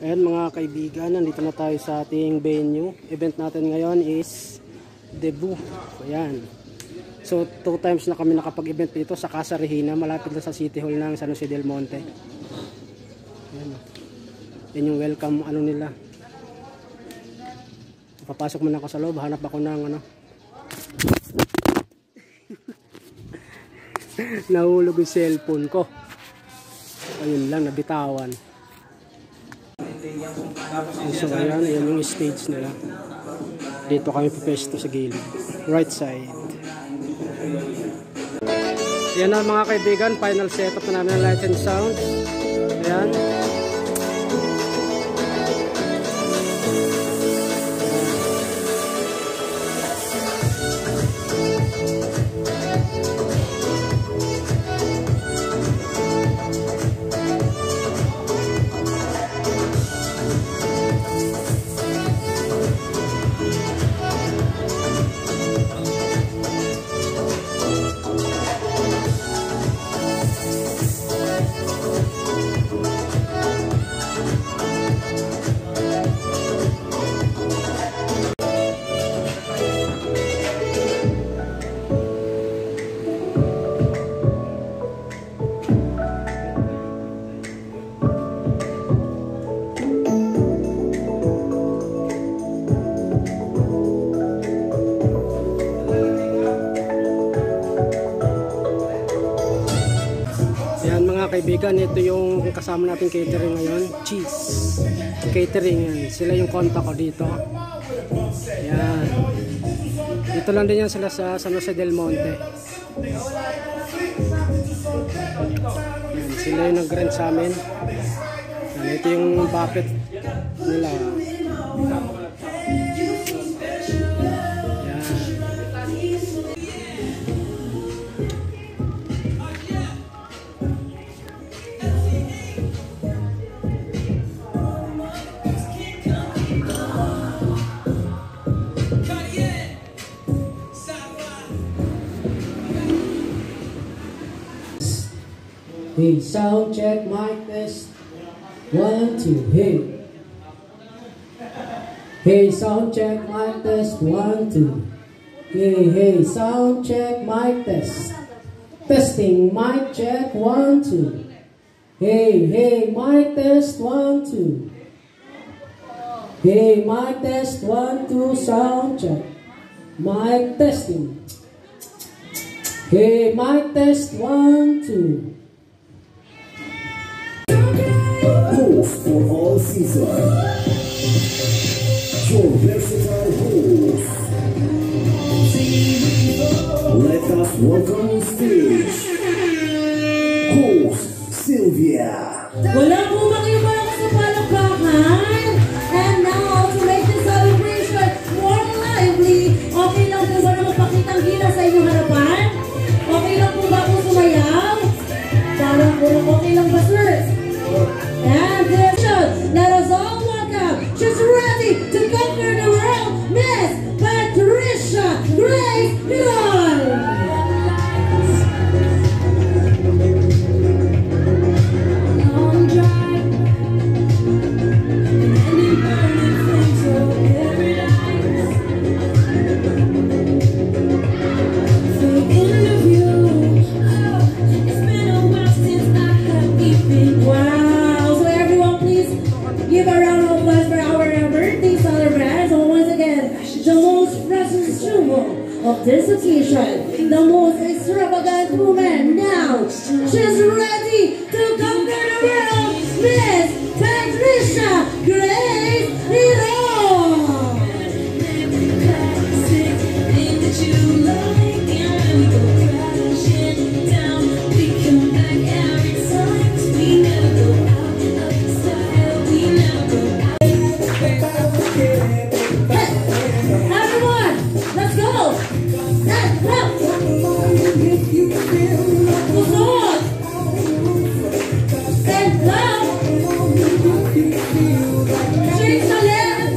Ayan mga kaibigan, nandito na tayo sa ating venue. Event natin ngayon is debut. Ayan. So 2 times na kami nakapag-event dito sa Casa Regina, malapit na sa City Hall ng San Jose del Monte. Ayan. Yan yung welcome ano nila. Papasok muna ako sa loob, hanap ako ng ano. Nahulog yung cellphone ko. Ayun lang, nabitawan. So ayan, ayan yung stage nila. Dito kami pupesto sa gilid. Right side. Ayan na mga kaibigan, final setup na namin ng lights and sound. Ayan. Kaibigan, ito yung kasama nating catering ngayon, Cheese Catering yan. Sila yung contact ko dito. Yan. Dito lang din yan sila sa San Jose del Monte. Yan. Sila yung nag-rent sa amin. Yan. Ito yung buffet nila. Hey, sound check, mic test. 1, 2, hey. Hey, sound check, mic test. 1, 2. Hey, sound check, mic test. Testing, mic check. 1, 2. Hey, mic test. 1, 2. Hey, mic test. 1, 2. Sound check. Mic testing. Hey, mic test. 1, 2. Host for all season. Your versatile host. Let us welcome on stage host Sylvia. Wala po ba kayo parang sa palakpakan? And now, to make this celebration more lively, okay lang po ba na magpakitang gila sa inyong harapan? Okay lang po ba kung sumayaw? Parang po okay lang ba, sir? And let us all welcome, she's ready to conquer the world, Miss Patricia Grace Milon. Give a round of applause for our birthday celebrants. And once again, the most present symbol of this occasion, the most extravagant woman now. She's ready to conquer the world, Miss Patricia Grace Milon. Shake the left.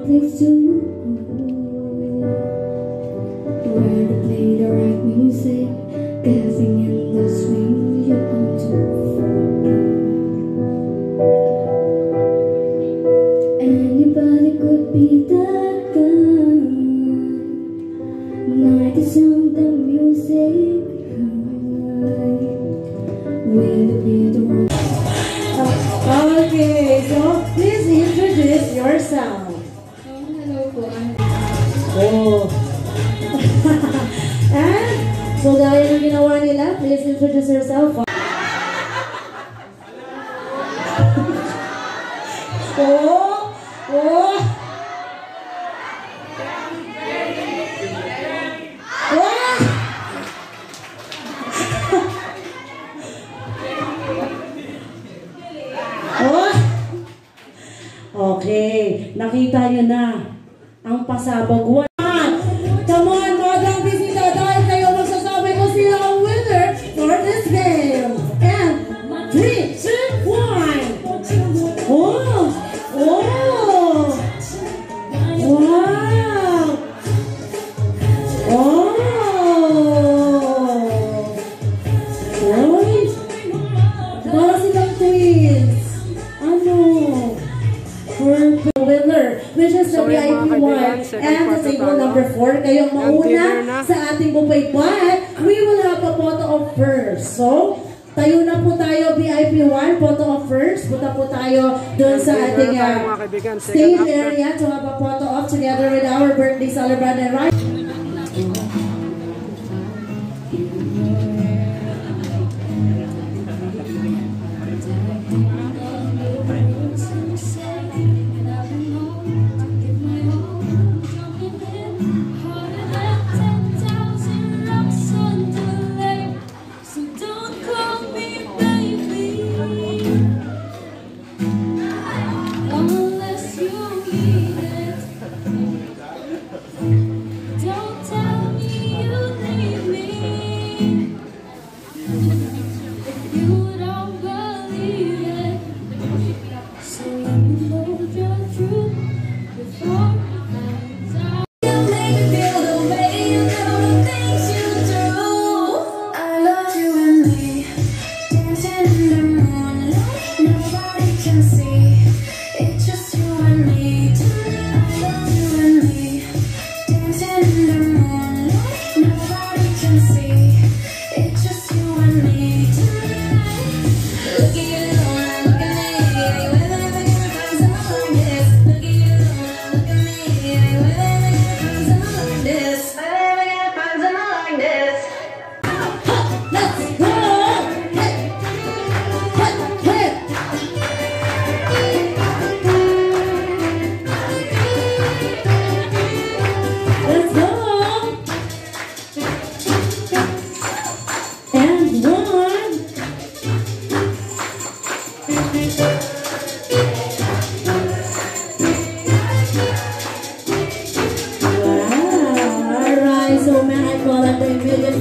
place to go, where they play the right music, dancing in the swing you want to forget. Anybody could be that guy. Night is on the music high, with the beat on. Okay, so please introduce yourself. Hello po. Oh. And, so gaya ng ginawa nila, please introduce yourself. Oh! Oh! Okay, nakita nyo na ang pasabog. Come on, madam bisita, dahil kayo magsasabi ko sila ang winner for this game. And 3, 2, 1. Oh! Oh! Wow! Oh! Uy! Para silang twins. Ano? Winner, which is the VIP 1 and the table number 4. Kayong mauna sa ating buffet, but we will have a photo of first. So, tayo na po tayo, VIP 1, photo of first. Punta po tayo doon sa ating stage area to have a photo of together with our birthday celebrant and right.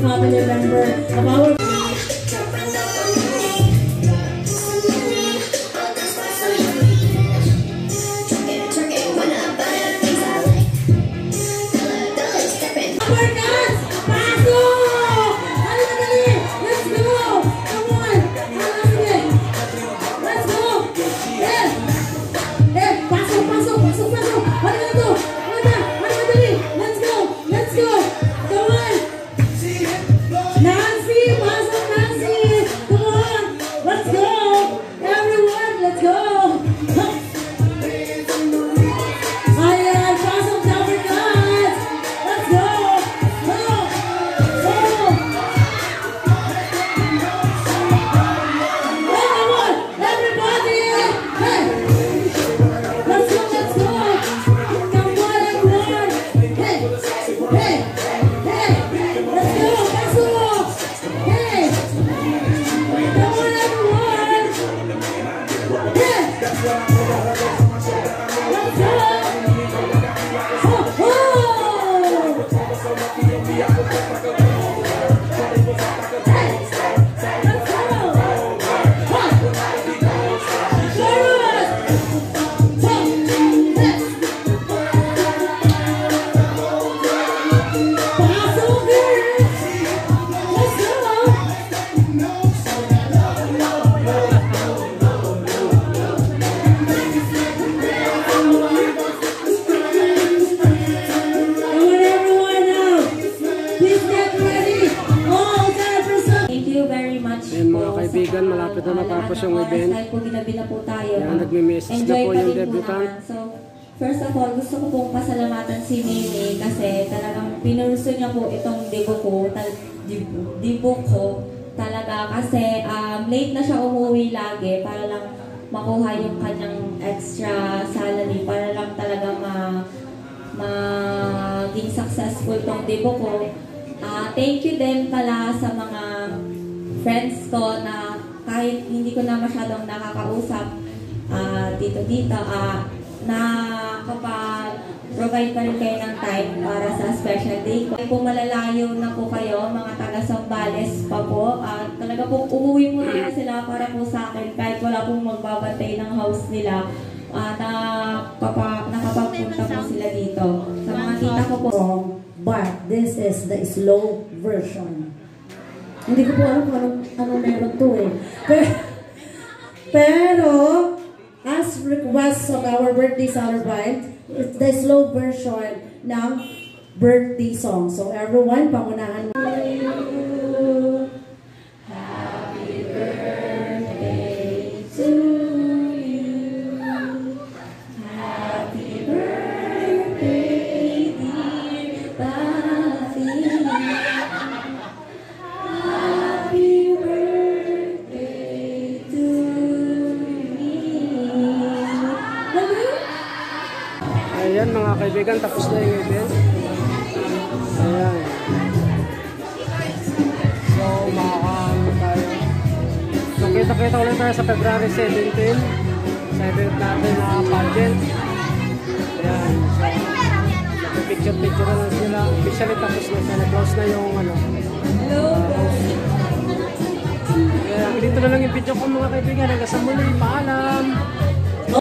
Family member of our natapos yung oras event. kahit po ginabi na po tayo. Yan, nagme-message na Enjoy po pa yung rin po debutant. naman. So, first of all, gusto ko pong pasalamatan si Mimi kasi talagang pinurso niya po itong debut ko talaga kasi late na siya umuwi lagi para lang makuha yung kanyang extra salary para lang talaga maging successful tong debut ko. Thank you din pala sa mga friends ko na kahit hindi ko na masyadong nakakausap dito, na kapag provide pa rin kayo ng time para sa special day ko. Kung malalayo na po kayo, mga taga Sambales pa po, talaga po umuwi mo na sila para po sa akin kahit wala pong magbabantay ng house nila. Nakapagpunta po sila dito. Sa mga tita ko po. But this is the slow version. Hindi ko po alam kung anong meron to eh. Pero as request of our birthday celebrant, it's the slow version ng birthday song. So everyone, pangunahan mo. Happy birthday to you. Happy birthday, dear Buffy. Happy birthday to me. Ayan mga kaibigan, tapos na yung event. Ayan. So, makakaano tayo. So, kita-kita ulit tayo sa February 17 sa event natin na pageant. Ayan. So, picture-picture na lang sila. Officially tapos na sila. Close na yung ano. Kaya dito na lang yung video ko mga kaibigan. Hanggang sa muli. Paalam!